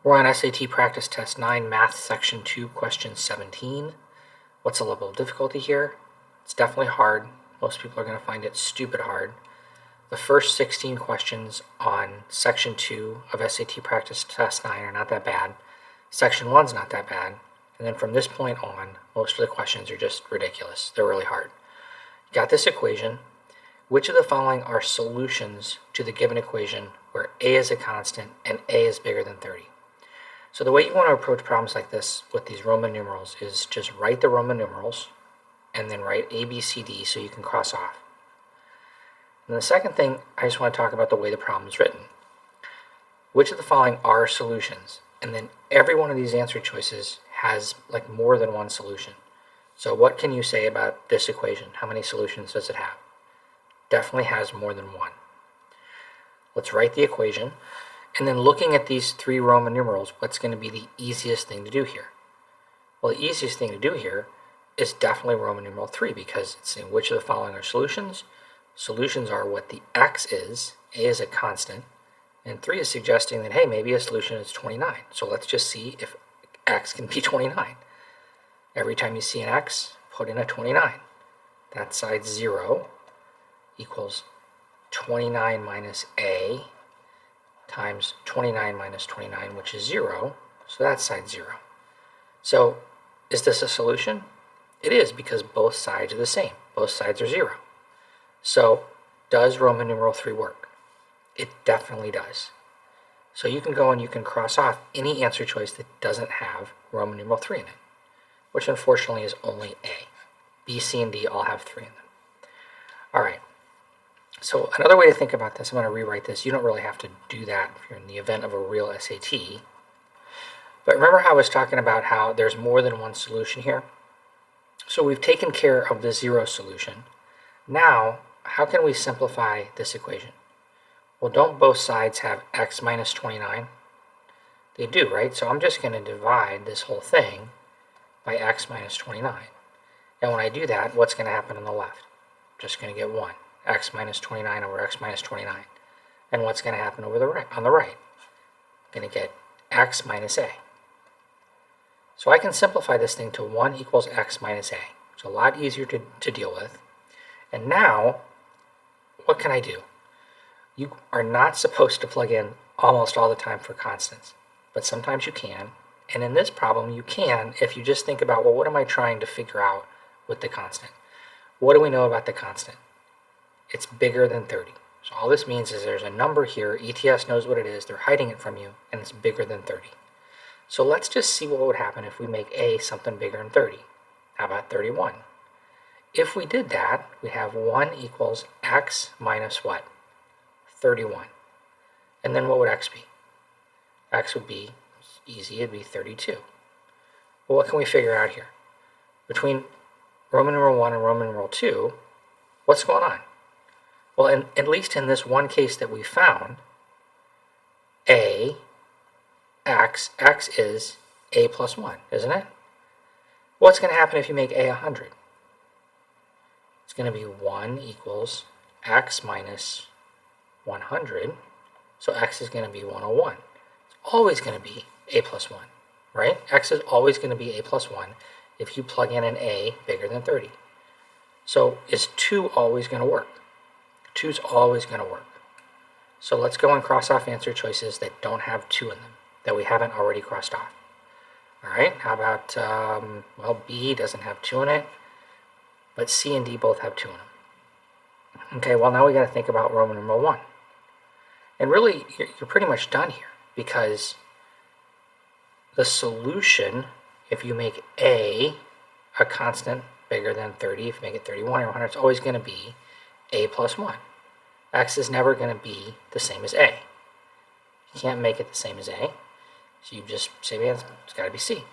We're on SAT Practice Test 9, Math Section 2, Question 17. What's the level of difficulty here? It's definitely hard. Most people are going to find it stupid hard. The first 16 questions on Section 2 of SAT Practice Test 9 are not that bad. Section 1 is not that bad. And then from this point on, most of the questions are just ridiculous. They're really hard. You got this equation. Which of the following are solutions to the given equation where a is a constant and a is bigger than 30? So the way you want to approach problems like this with these Roman numerals is just write the Roman numerals and then write A, B, C, D so you can cross off. And the second thing, I just want to talk about the way the problem is written. Which of the following are solutions? And then every one of these answer choices has like more than one solution. So what can you say about this equation? How many solutions does it have? Definitely has more than one. Let's write the equation. And then looking at these three Roman numerals, what's going to be the easiest thing to do here? Well, the easiest thing to do here is definitely Roman numeral 3 because it's saying which of the following are solutions. Solutions are what the x is, a is a constant, and 3 is suggesting that, hey, maybe a solution is 29. So let's just see if x can be 29. Every time you see an x, put in a 29. That side 0 equals 29 minus a times 29 minus 29, which is 0. So that's side 0. So is this a solution? It is, because both sides are the same. Both sides are 0. So does Roman numeral 3 work? It definitely does. So you can go and you can cross off any answer choice that doesn't have Roman numeral 3 in it, which unfortunately is only A. B, C, and D all have 3 in them. All right. So another way to think about this, I'm going to rewrite this. You don't really have to do that if you're in the event of a real SAT. But remember how I was talking about how there's more than one solution here? So we've taken care of the 0 solution. Now, how can we simplify this equation? Well, don't both sides have x minus 29? They do, right? So I'm just going to divide this whole thing by x minus 29. And when I do that, what's going to happen on the left? I'm just going to get 1. X minus 29 over x minus 29. And what's going to happen over the right, on the right? I'm going to get x minus a. So I can simplify this thing to 1 equals x minus a. It's a lot easier to deal with. And now, what can I do? You are not supposed to plug in almost all the time for constants, but sometimes you can. And in this problem, you can if you just think about, well, what am I trying to figure out with the constant? What do we know about the constant? It's bigger than 30. So all this means is there's a number here, ETS knows what it is, they're hiding it from you, and it's bigger than 30. So let's just see what would happen if we make A something bigger than 30. How about 31? If we did that, we have 1 equals x minus what? 31. And then what would x be? X would be easy, it'd be 32. Well, what can we figure out here? Between Roman numeral 1 and Roman numeral 2, what's going on? Well, at least in this one case that we found, x is a plus 1, isn't it? What's going to happen if you make a 100? It's going to be 1 equals x minus 100. So x is going to be 101. It's always going to be a plus 1, right? X is always going to be a plus 1 if you plug in an a bigger than 30. So is 2 always going to work? 2 is always going to work. So let's go and cross off answer choices that don't have 2 in them, that we haven't already crossed off. All right, how about, well, B doesn't have 2 in it, but C and D both have 2 in them. Okay, well, now we got to think about Roman numeral 1. And really, you're pretty much done here, because the solution, if you make A a constant bigger than 30, if you make it 31 or 100, it's always going to be a plus 1. X is never going to be the same as a. You can't make it the same as a, so you just say, man, it's got to be C.